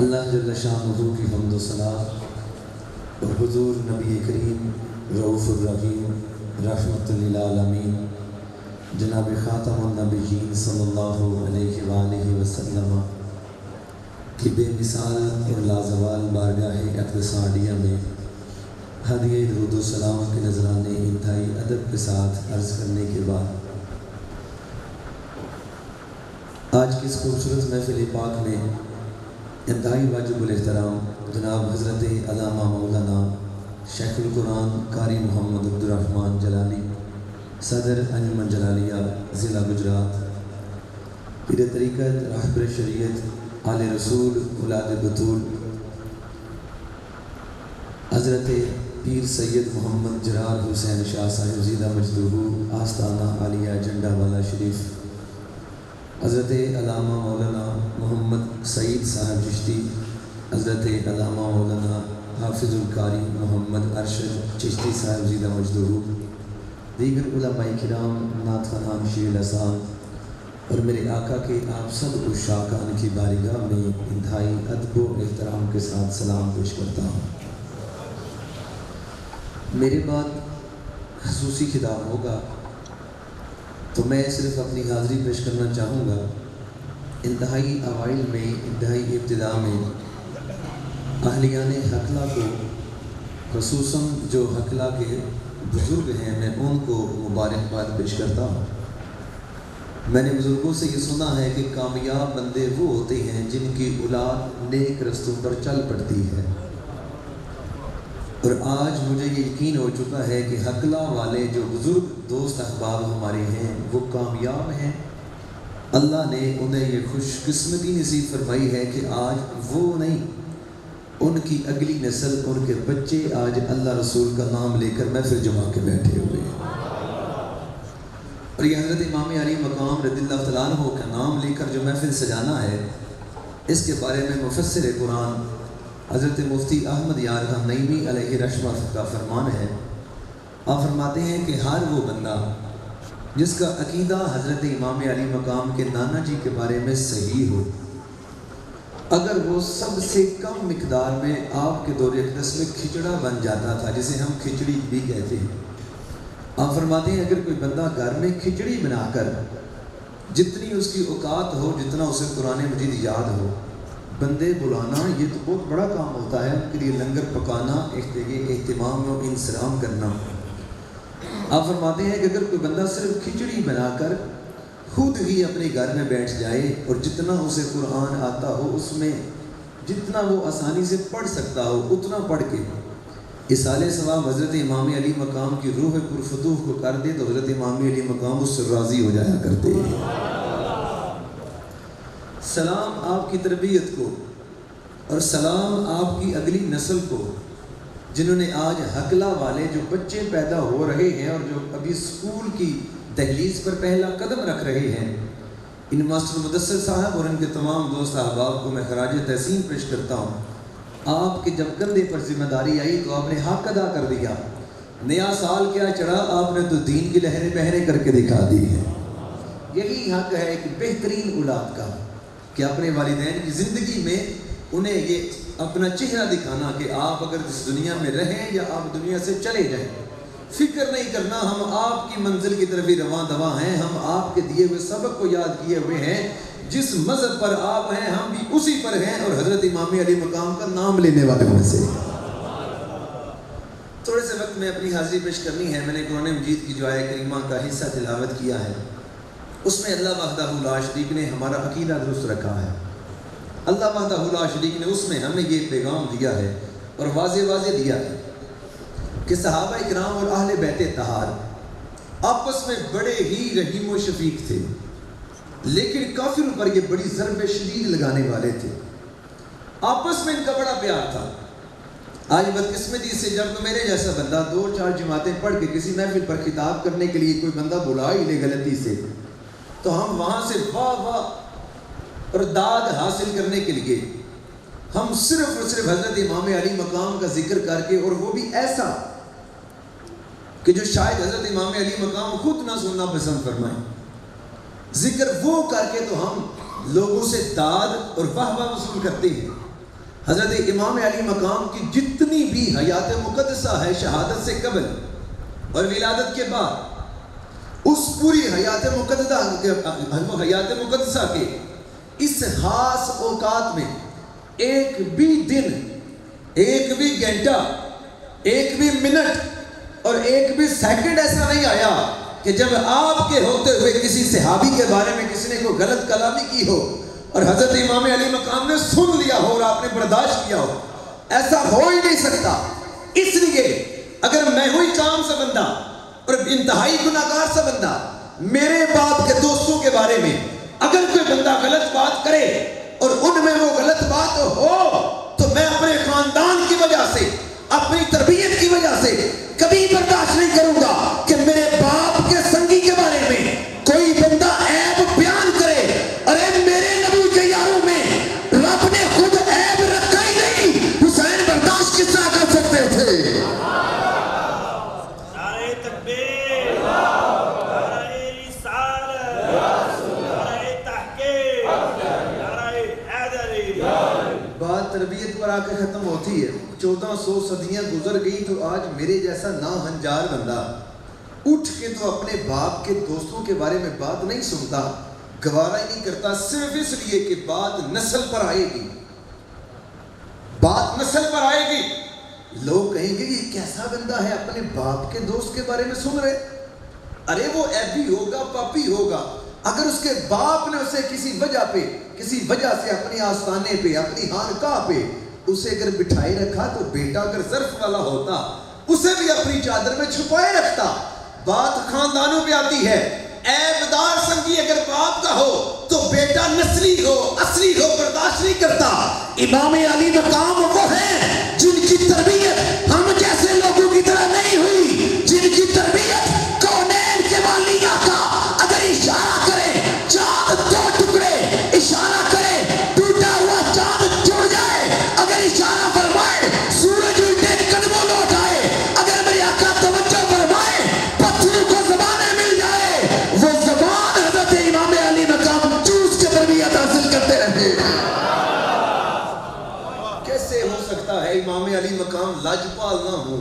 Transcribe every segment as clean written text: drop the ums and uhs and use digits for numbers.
اللہ جل شانہ کی حمد و ثنا اور حضور نبی کریم رؤوف الرحیم رحمۃ للعالمین جناب خاتم النبیین صلی اللہ علیہ وآلہ وسلم کی بے مثال اور لازوال بارگاہ اقتصادیہ میں ہدیہ درود و سلام کے نذرانے انتہائی ادب کے ساتھ عرض کرنے کے بعد آج کی اس خوبصورت محفل پاک میں انتہائی واجب الاحترام جناب حضرت علامہ مولانا شیخ القرآن قاری محمد عبد الرحمن جلالی صدر انجمن جلالیہ ضلع گجرات پیر طریقت راہبر شریعت آل رسول اولاد بطول حضرت پیر سید محمد جرار حسین شاہ صاحب زیدہ مجدہ آستانہ عالیہ جھنڈا والا شریف حضرت علامہ مولانا محمد سعید صاحب چشتی حضرت علامہ مولانا حافظ القاری محمد ارشد چشتی صاحب زیدہ مجدہ دیگر علماء کرام نعت خوانان شیخ الاسام اور میرے آقا کے آپ سب عشاقان کی بارگاہ میں انتہائی ادب و احترام کے ساتھ سلام پیش کرتا ہوں۔ میرے بعد خصوصی خطاب ہوگا تو میں صرف اپنی حاضری پیش کرنا چاہوں گا۔ انتہائی اوائل میں انتہائی ابتدا میں اہلیان حقلہ کو خصوصاً جو حقلہ کے بزرگ ہیں میں ان کو مبارکباد پیش کرتا ہوں۔ میں نے بزرگوں سے یہ سنا ہے کہ کامیاب بندے وہ ہوتے ہیں جن کی اولاد نیک رستوں پر چل پڑتی ہے، اور آج مجھے یہ یقین ہو چکا ہے کہ حقلہ والے جو بزرگ دوست احباب ہمارے ہیں وہ کامیاب ہیں۔ اللہ نے انہیں یہ خوش قسمتی نصیب فرمائی ہے کہ آج وہ نہیں، ان کی اگلی نسل، ان کے بچے آج اللہ رسول کا نام لے کر محفل جما کے بیٹھے ہوئے ہیں۔ اور یہ حضرت امام علی مقام رضی اللہ تعالیٰ عنہ کا نام لے کر جو محفل سجانا ہے، اس کے بارے میں مفسر قرآن حضرت مفتی احمد یار خان نعیمی علیہ رحمت کا فرمان ہے۔ آپ فرماتے ہیں کہ ہر وہ بندہ جس کا عقیدہ حضرت امام علی مقام کے نانا جی کے بارے میں صحیح ہو، اگر وہ سب سے کم مقدار میں آپ کے دور اقدس میں کھچڑا بن جاتا تھا، جسے ہم کھچڑی بھی کہتے ہیں، آپ فرماتے ہیں اگر کوئی بندہ گھر میں کھچڑی بنا کر جتنی اس کی اوقات ہو، جتنا اسے قرآن مجید یاد ہو، بندے بلانا یہ تو بہت بڑا کام ہوتا ہے، ان کے لیے لنگر پکانا، اہتمام و انصرام کرنا۔ آپ فرماتے ہیں کہ اگر کوئی بندہ صرف کھچڑی بنا کر خود ہی اپنے گھر میں بیٹھ جائے اور جتنا اسے قرآن آتا ہو اس میں جتنا وہ آسانی سے پڑھ سکتا ہو اتنا پڑھ کے اصالِ ثواب حضرت امام علی مقام کی روح پرفتوح کو کر دے تو حضرت امام علی مقام اس سے راضی ہو جایا کرتے ہیں۔ سلام آپ کی تربیت کو اور سلام آپ کی اگلی نسل کو، جنہوں نے آج حقلہ والے جو بچے پیدا ہو رہے ہیں اور جو ابھی اسکول کی دہلیز پر پہلا قدم رکھ رہے ہیں، ان ماسٹر مدثر صاحب اور ان کے تمام دوست احباب کو میں خراج تحسین پیش کرتا ہوں۔ آپ کے جب کندھے پر ذمہ داری آئی تو آپ نے حق ادا کر دیا۔ نیا سال کیا چڑھا، آپ نے تو دین کی لہریں بہریں کر کے دکھا دی ہے۔ یہی حق ہے کہ بہترین اولاد کا کہ اپنے والدین کی زندگی میں انہیں یہ اپنا چہرہ دکھانا کہ آپ اگر اس دنیا میں رہیں یا آپ دنیا سے چلے جائیں، فکر نہیں کرنا، ہم آپ کی منزل کی طرف ہی رواں دواں ہیں، ہم آپ کے دیے ہوئے سبق کو یاد کیے ہوئے ہیں، جس مذہب پر آپ ہیں ہم بھی اسی پر ہیں، اور حضرت امام علی مقام کا نام لینے والے میں سے۔ تھوڑے سے وقت میں اپنی حاضری پیش کرنی ہے۔ میں نے قرآن مجید کی جو آیہ کریمہ کا حصہ تلاوت کیا ہے، اس میں اللہ وحدہ لا شریک نے ہمارا عقیدہ درست رکھا ہے۔ اللہ وحدہ لا شریک نے اس میں ہمیں یہ پیغام دیا ہے اور واضح دیا ہے کہ صحابہ اکرام اور اہل بیت طہار آپس میں بڑے ہی رحیم و شفیق تھے، لیکن کافروں پر یہ بڑی ضرب شدید لگانے والے تھے۔ آپس میں ان کا بڑا پیار تھا۔ آج بدقسمتی سے جب تو میرے جیسا بندہ 2-4 جماعتیں پڑھ کے کسی محفل پر خطاب کرنے کے لیے کوئی بندہ بلا ہی لے غلطی سے، تو ہم وہاں سے واہ واہ اور داد حاصل کرنے کے لیے ہم صرف اور صرف حضرت امام علی مقام کا ذکر کر کے، اور وہ بھی ایسا کہ جو شاید حضرت امام علی مقام خود نہ سننا پسند فرمائیں، ذکر وہ کر کے تو ہم لوگوں سے داد اور واہ واہ وصول کرتے ہیں۔ حضرت امام علی مقام کی جتنی بھی حیات مقدسہ ہے شہادت سے قبل اور ولادت کے بعد، اس پوری حیات مقدسہ کے اس خاص اوقات میں ایک بھی دن، ایک بھی گھنٹہ، ایک بھی منٹ اور ایک بھی سیکنڈ ایسا نہیں آیا کہ جب آپ کے ہوتے ہوئے کسی صحابی کے بارے میں کسی نے کوئی غلط کلامی کی ہو اور حضرت امام علی مقام نے سن لیا ہو اور آپ نے برداشت کیا ہو. ایسا ہو ہی نہیں سکتا. اس لیے اگر میں ہوئی کام سا بندہ اور انتہائی گناہگار سا بندہ، میرے باپ کے دوستوں کے بارے میں اگر کوئی بندہ غلط بات کرے اور ان میں وہ غلط بات ہو، تو میں اپنے خاندان کی وجہ سے، اپنی تربیت کی وجہ سے کبھی برداشت نہیں کروں گا کہ میرے باپ کے سنگی کے بارے میں کوئی بندہ عیب بیان کرے. ارے میرے نبی کے یاروں میں رب نے خود عیب رکھا ہی نہیں، حسین برداشت کس طرح کر سکتے تھے؟ نعرہ تکبیر، نعرہ رسالت، نعرہ تحقیق، نعرہ حیدری. بات تربیت پر آ کے ختم ہوتی ہے. 1400 صدیاں گزر گئی تو آج میرے جیسا ناہنجار بندہ اٹھ کے تو اپنے باپ کے دوستوں کے بارے میں بات نہیں سنتا، گوارا ہی نہیں کرتا، صرف اس لیے کہ بات نسل پر آئے گی. بات نسل پر آئے گی. لوگ کہیں گے یہ کیسا بندہ ہے اپنے باپ کے دوست کے بارے میں سن رہے. ارے وہ ایبی ہوگا، پاپی ہوگا. اگر اس کے باپ نے اسے کسی وجہ سے اپنی آستانے پہ، اپنی خانقاہ پہ اسے اگر بٹھائے رکھا، تو بیٹا اگر ظرف والا ہوتا اسے بھی اپنی چادر میں چھپائے رکھتا. بات خاندانوں پہ آتی ہے. عیب دار سنگی اگر باپ کا ہو تو بیٹا نسلی ہو، اصلی ہو، برداشت نہیں کرتا. امام علی مقام وہ ہیں جن کی تربیت ہم جیسے لوگوں کی طرح نہیں ہوئی، جن کی تربیت کونین کے والی آقا اگر اشارہ کرے چاند 2 ٹکڑے، اشارہ کرے ٹوٹا ہوا چاند جڑ جائے، اگر اشارہ فرمائے سورج الٹے قدموں لوٹ آئے، اگر میرے آقا توجہ فرمائے پتھروں کو زبانیں مل جائے. وہ زبان حضرت امام علی مقام چوس کے تربیت حاصل کرتے رہے. کیسے ہو سکتا ہے امام علی مقام لاجپال نہ ہو؟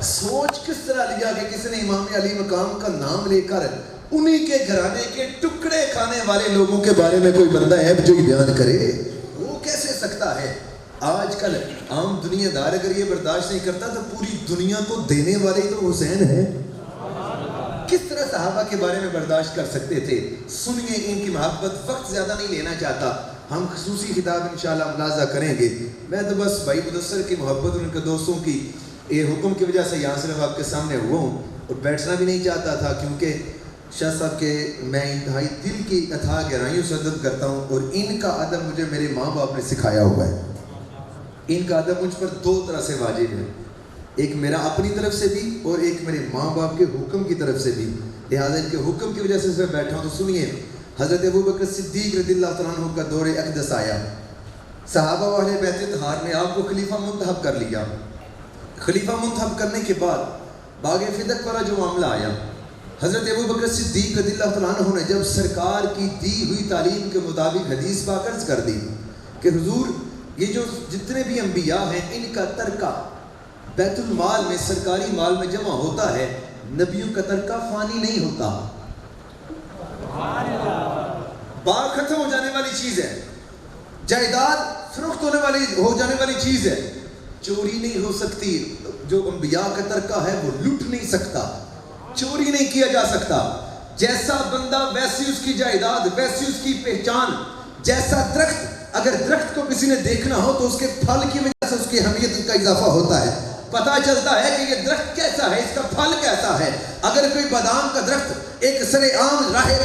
سوچ کس طرح لیا کہ کسی نے امام علی مقام کا نام لے کر انہی کے گھرانے کے ٹکڑے کھانے والے لوگوں کے بارے میں کوئی بندہ عیب جو ہی بیان کرے؟ وہ کیسے سکتا ہے؟ آج کل عام دنیا دار اگر یہ برداشت نہیں کرتا تو پوری دنیا کو دینے والے تو حسین ہیں. کس طرح صحابہ کے بارے میں برداشت کر سکتے تھے؟ سنیے ان کی محبت. وقت زیادہ نہیں لینا چاہتا، ہم خصوصی خطاب انشاءاللہ ملاحظہ کریں گے. میں تو بس بھائی مدثر کی محبت اور ان کے دوستوں کی یہ حکم کی وجہ سے یہاں صرف آپ کے سامنے ہوا ہوں، اور بیٹھنا بھی نہیں چاہتا تھا کیونکہ شاہ صاحب کے میں انتہائی دل کی اتھاہ گہرائیوں سے ادب کرتا ہوں، اور ان کا ادب مجھے میرے ماں باپ نے سکھایا ہوا ہے. ان کا ادب مجھ پر 2 طرح سے واجب ہے، ایک میرا اپنی طرف سے بھی اور ایک میرے ماں باپ کے حکم کی طرف سے بھی. لہٰذا ان کے حکم کی وجہ سے میں بیٹھا ہوں. تو سنیے، حضرت ابوبکر صدیق رضی اللہ تعالیٰ عنہ کا دور اقدس آیا. صحابہ و اہل بیت اطہار نے آپ کو خلیفہ منتخب کر لیا. خلیفہ منتخب کرنے کے بعد باغ فدق والا جو معاملہ آیا، حضرت ابوبکر صدیق رضی اللہ تعالیٰ عنہ نے جب سرکار کی دی ہوئی تعلیم کے مطابق حدیث پاک عرض کر دی کہ حضور یہ جو جتنے بھی انبیاء ہیں ان کا ترکہ بیت المال میں، سرکاری مال میں جمع ہوتا ہے، نبیوں کا ترکہ فانی نہیں ہوتا. باغ ختم ہو جانے والی چیز ہے، جائیداد فروخت ہو جانے والی چیز ہے، چوری نہیں ہو سکتی. جو انبیاء کا ترکہ ہے وہ لوٹ نہیں سکتا، چوری نہیں کیا جا سکتا. جیسا بندہ ویسی اس کی جائیداد، ویسی اس کی پہچان. جیسا درخت، اگر درخت کو کسی نے دیکھنا ہو تو اس کے پھل کی وجہ سے اس کی اہمیت کا اضافہ ہوتا ہے. پتہ چلتا ہے کہ یہ درخت کیسا ہے، اس کا پھل کیسا ہے. اگر کوئی بادام کا درخت ایک سرے عام راہے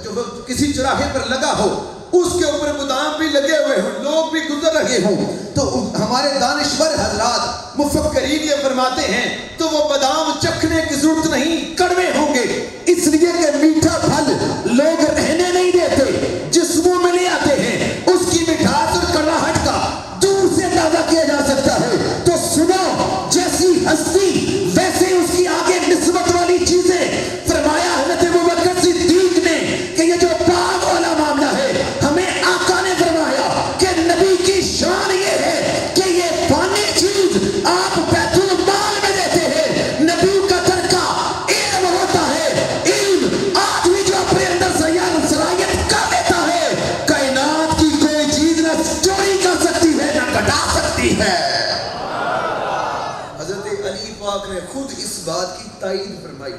جو کسی چراہے پر لگا ہو، اس کے اوپر بادام بھی لگے ہوئے ہوں، لوگ بھی گزر رہے ہوں، تو ہمارے دانشور حضرات مفکرین یہ فرماتے ہیں تو وہ بادام چکھنے کی ضرورت نہیں، کڑوے ہوں گے. اس لیے کہ میٹھا پھل لوگ رہنے نہیں دیتے، جس منہ میں لے آتے ہیں اس کی مٹھاس اور کڑواہٹ کا دور سے اندازہ کیا جا سکتا ہے. تو سنو، جیسی ہستی ویسے اس کی آگے نسبت والی چیزیں. فرمایا حضرت ابوبکر صدیق نے کہ یہ جو باغ والا معاملہ ہے، ہمیں آقا نے فرمایا کہ نبی کی شان یہ ہے آتی ہے۔ حضرت علی پاک نے خود اس بات کی تائید فرمائی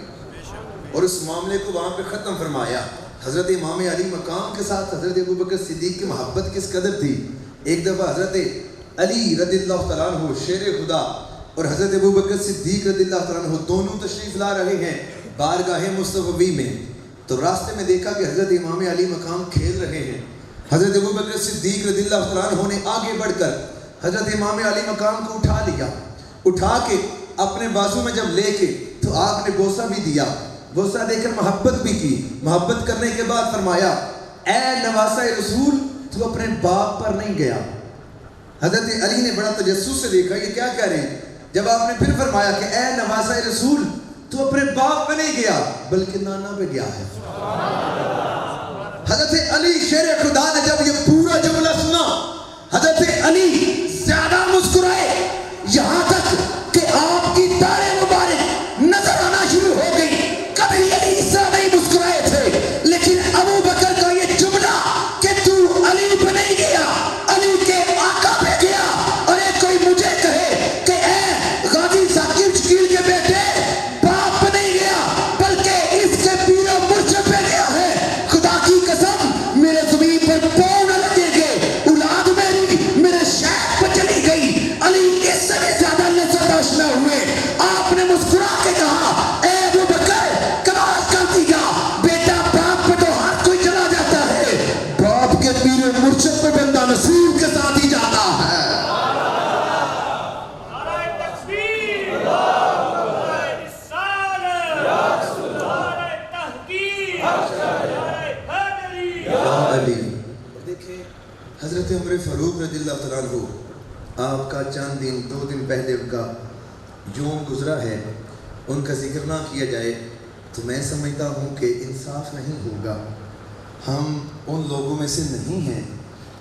اور اس معاملے کو وہاں پہ ختم فرمایا۔ حضرت امام علی مقام کے ساتھ حضرت ابوبکر صدیق کی محبت کس قدر تھی۔ ایک دفعہ حضرت علی رضی اللہ تعالیٰ عنہ شیر خدا اور حضرت ابوبکر صدیق رضی اللہ تعالیٰ عنہ دونوں تشریف لا رہے ہیں بارگاہ مصطفی میں، تو راستے میں دیکھا کہ حضرت امام علی مقام کھیل رہے ہیں۔ حضرت ابوبکر صدیق رضی اللہ تعالیٰ عنہ نے آگے بڑھ کر حضرت امام علی مقام کو اٹھا لیا، اٹھا کے اپنے بازو میں جب لے کے تو آپ نے بوسہ بھی دیا، بوسہ دے کر محبت بھی کی۔ محبت کرنے کے بعد فرمایا اے نواسہ رسول تو اپنے باپ پر نہیں گیا۔ حضرت علی نے بڑا تجسس سے دیکھا یہ کیا کہہ رہے ہیں، جب آپ نے پھر فرمایا کہ اے نواسہ رسول تو اپنے باپ پہ نہیں گیا بلکہ نانا پہ گیا ہے۔ حضرت علی شیر خدا نے جب یہ پورا جملہ سنا حضرت علی زیادہ مسکرائے، یہاں تک کہ آپ کی داڑھی مبارک نظر آنا شروع ہو گئی۔ کبھی علی اس طرح نہیں مسکرائے تھے، لیکن ابو بکر کا یہ جملہ کہ تو علی پہ نہیں گیا علی کے آقا پہ گیا، اور ایک کوئی مجھے کہے کہ اے غازی ثاقب شکیل کے بیٹے باپ پہ نہیں گیا بلکہ اس کے پیر و مرشد پہ گیا ہے، خدا کی قسم میرے زمین پر پاؤں نہ لگے گے، اولاد میری میرے شیخ پہ چلی گئی۔ علی اس سے بھی زیادہ لذت آشنا ہوئے۔ آپ نے مسکرا کے کہا اے ابو بکر کمال کر دیا، بیٹا باپ پہ تو ہر کوئی چلا جاتا ہے، باپ کے پیر و مرشد پہ بندہ نصیب کے ساتھ ہی جاتا ہے۔ نعرہ تکبیر، نعرہ رسالت، نعرہ تحقیق، نعرہ حیدری۔ علی دیکھیں حضرت عمر فاروق رضی اللہ تعالیٰ عنہ آپ کا چند دن 2 دن پہلے ان کا یوم گزرا ہے، ان کا ذکر نہ کیا جائے تو میں سمجھتا ہوں کہ انصاف نہیں ہوگا۔ ہم ان لوگوں میں سے نہیں ہیں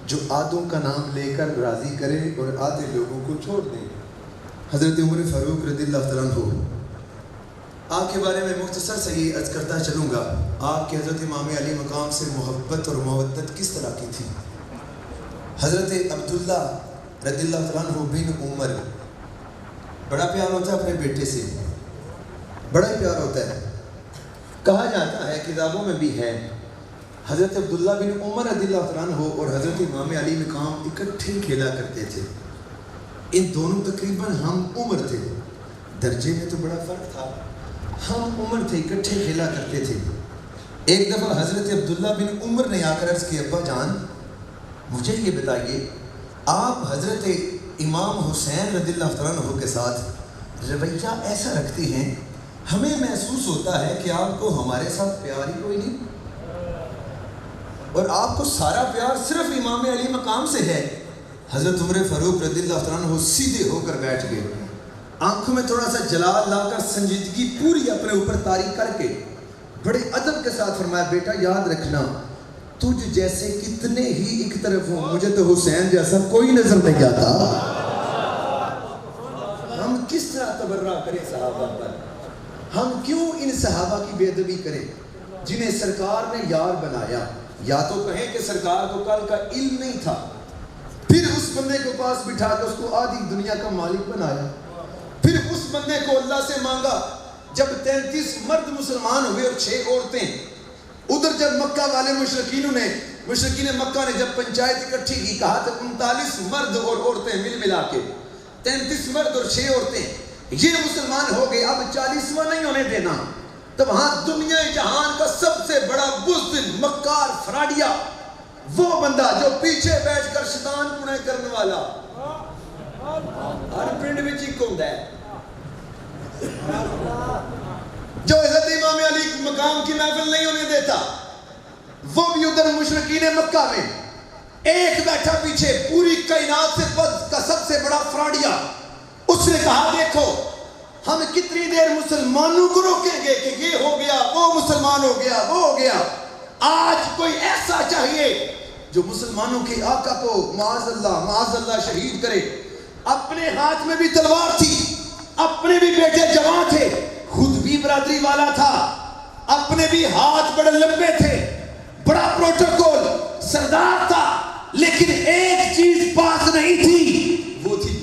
جو آدھوں کا نام لے کر راضی کریں اور آدھے لوگوں کو چھوڑ دیں۔ حضرت عمر فاروق رضی اللہ تعالیٰ عنہ آپ کے بارے میں مختصر سے یہ عرض کرتا چلوں گا، آپ کے حضرت امام علی مقام سے محبت اور مودت کس طرح کی تھی۔ حضرت عبداللہ رضی اللہ تعالیٰ عنہ بن عمر بڑا پیار ہوتا ہے اپنے بیٹے سے، بڑا ہی پیار ہوتا ہے۔ کہا جاتا ہے کتابوں میں بھی ہے حضرت عبداللہ بن عمر رضی اللہ تعالیٰ عنہ اور حضرت امام علی مقام اکٹھے کھیلا کرتے تھے۔ ان دونوں تقریباً ہم عمر تھے، درجے میں تو بڑا فرق تھا، ہم عمر تھے، اکٹھے کھیلا کرتے تھے۔ ایک دفعہ حضرت عبداللہ بن عمر نے آ کر عرض کی ابا جان مجھے یہ بتائیے آپ حضرت امام حسین رضی اللہ تعالیٰ عنہ کے ساتھ رویہ ایسا رکھتے ہیں، ہمیں محسوس ہوتا ہے کہ آپ کو ہمارے ساتھ پیار ہی کوئی نہیں، اور آپ کو سارا پیار صرف امام علی مقام سے ہے۔ حضرت عمر فاروق رضی اللہ تعالیٰ عنہ سیدھے ہو کر بیٹھ گئے، آنکھوں میں تھوڑا سا جلال لا کر سنجیدگی پوری اپنے اوپر طاری کر کے بڑے ادب کے ساتھ فرمایا بیٹا یاد رکھنا تجھ جیسے کتنے ہی ایک طرف ہوں، مجھے تو حسین جیسا کوئی نظر نہیں آتا۔ ہم کس طرح تبرہ کریں صحابہ پر، ہم کیوں ان صحابہ کی بے ادبی کریں جنہیں سرکار نے یار بنایا۔ یا تو کہیں کہ سرکار کو کل کا علم نہیں تھا، پھر اس بندے کو پاس بٹھا کے اس کو آدھی دنیا کا مالک بنایا، پھر اس بندے کو اللہ سے مانگا جب 33 مرد مسلمان ہوئے اور 6 عورتیں۔ ادھر جب مکہ والے مشرکین مکہ نے جب پنچایت اکٹھی کی، کہا تھا 39 مرد اور عورتیں ملا کے 33 مرد اور 6 عورتیں یہ مسلمان ہو گئے، اب 40واں نہیں ہونے دینا۔ تو وہاں دنیا جہان کا سب سے بڑا بزدل مکار فراڈیا، وہ بندہ جو پیچھے بیٹھ کر شیطان پنے کرنے والا، ہر پرنٹ میں چیک ہوتا ہے، جو حضرت امام علی مقام کی محفل نہیں ہونے دیتا، وہ بھی ادھر مشرکین مکہ میں ایک بیٹھا پیچھے پوری کائنات سے کا سب سے بڑا فراڈیا۔ اس نے کہا دیکھو ہم کتنی دیر مسلمانوں کو روکیں گے کہ یہ ہو گیا وہ مسلمان ہو گیا وہ ہو گیا، آج کوئی ایسا چاہیے جو مسلمانوں کے آقا کو معاذ اللہ شہید کرے۔ اپنے ہاتھ میں بھی تلوار تھی، اپنے بھی بیٹے جوان تھے، خود بھی برادری والا تھا، اپنے بھی ہاتھ بڑے لمبے تھے، بڑا پروٹوکول سردار تھا، لیکن ایک چیز پاس نہیں تھی، وہ تھی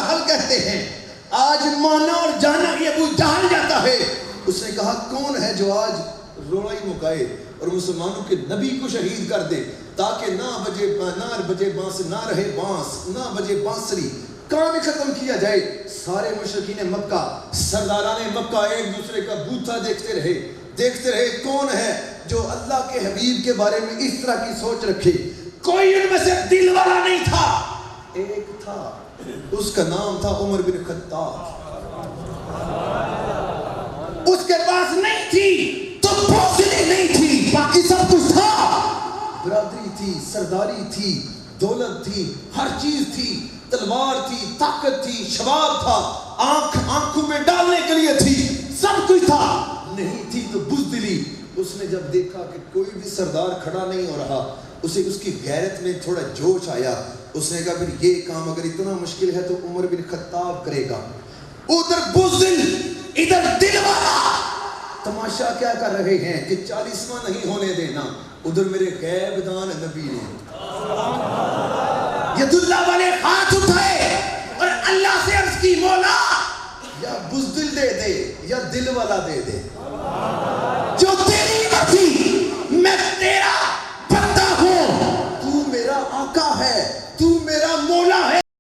جہل کہتے ہیں، آج مانا اور جانا یہ ابو جہل جاتا ہے۔ اس نے کہا کون ہے جو آج روڑائی مکائے اور مسلمانوں کے نبی کو شہید کر دے تاکہ نہ بجے بانس، نہ رہے بانس، نہ بجے بانسری، کام ہی ختم کیا جائے۔ سارے مشرکین مکہ، سرداران مکہ ایک دوسرے کا بوتھا دیکھتے رہے کون ہے جو اللہ کے حبیب کے بارے میں اس طرح کی سوچ رکھے۔ کوئی ان میں سے دل والا نہیں تھا، ایک تھا، اس کا نام تھا عمر بن خطاب۔ اس کے پاس نہیں تھی تو بوسلی نہیں تھی، باقی سب کچھ تھا، برادری تھی، سرداری تھی، دولت تھی، ہر چیز تھی، تلوار تھی، طاقت تھی، شباب تھا، آنکھوں میں ڈالنے کے لیے تھی، سب کچھ تھا، نہیں تھی تو بزدلی۔ اس نے جب دیکھا کہ کوئی بھی سردار کھڑا نہیں ہو رہا، اسے اس کی غیرت میں تھوڑا جوش آیا۔ اس نے کہا پھر یہ کام اگر اتنا مشکل ہے تو عمر بن خطاب کرے گا۔ ادھر بزدل، ادھر دل والا، تماشا کیا کر رہے ہیں کہ 40واں نہیں ہونے دینا۔ ادھر میرے غیب دان نبی نے ید اللہ والے ہاتھ اٹھائے اور اللہ سے عرض کی مولا یا بزدل دے دے یا دل والا دے دے۔